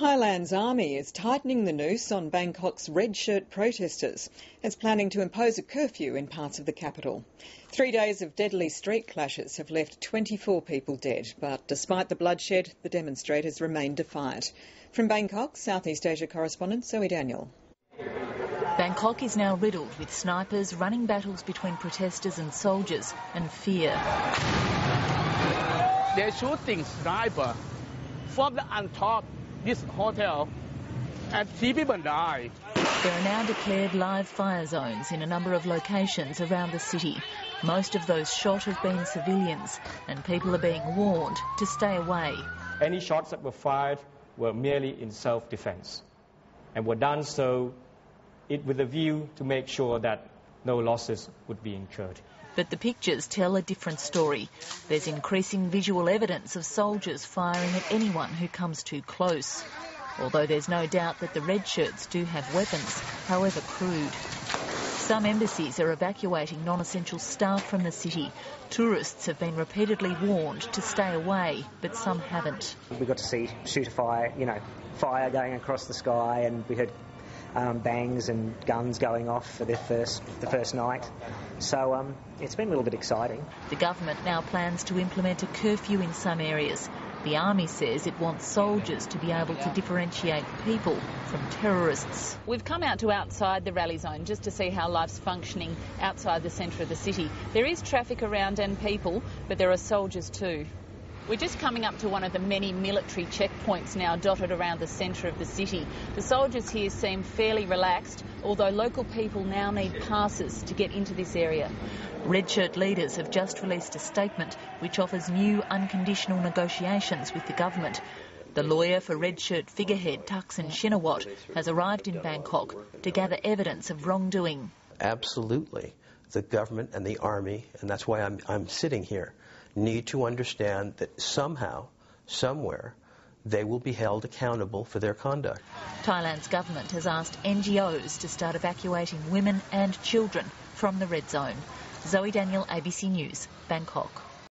Thailand's army is tightening the noose on Bangkok's red shirt protesters. It's planning to impose a curfew in parts of the capital. 3 days of deadly street clashes have left 24 people dead, but despite the bloodshed, the demonstrators remain defiant. From Bangkok, Southeast Asia correspondent Zoe Daniel. Bangkok is now riddled with snipers running battles between protesters and soldiers and fear. They're shooting sniper from the on top this hotel and 3 people died. There are now declared live fire zones in a number of locations around the city. Most of those shot have been civilians and people are being warned to stay away. Any shots that were fired were merely in self-defence and were done so with a view to make sure that no losses would be incurred. But the pictures tell a different story. There's increasing visual evidence of soldiers firing at anyone who comes too close. Although there's no doubt that the red shirts do have weapons, however crude. Some embassies are evacuating non-essential staff from the city. Tourists have been repeatedly warned to stay away, but some haven't. We got to see fire going across the sky, and we heard bangs and guns going off for the first night. So it's been a little bit exciting. The government now plans to implement a curfew in some areas. The army says it wants soldiers to be able to differentiate people from terrorists. We've come out to outside the rally zone just to see how life's functioning outside the centre of the city. There is traffic around and people, but there are soldiers too. We're just coming up to one of the many military checkpoints now dotted around the centre of the city. The soldiers here seem fairly relaxed, although local people now need passes to get into this area. Red shirt leaders have just released a statement which offers new unconditional negotiations with the government. The lawyer for red shirt figurehead Thaksin Shinawat has arrived in Bangkok to gather evidence of wrongdoing. Absolutely. The government and the army, and that's why I'm sitting here, need to understand that somehow, somewhere, they will be held accountable for their conduct. Thailand's government has asked NGOs to start evacuating women and children from the red zone. Zoe Daniel, ABC News, Bangkok.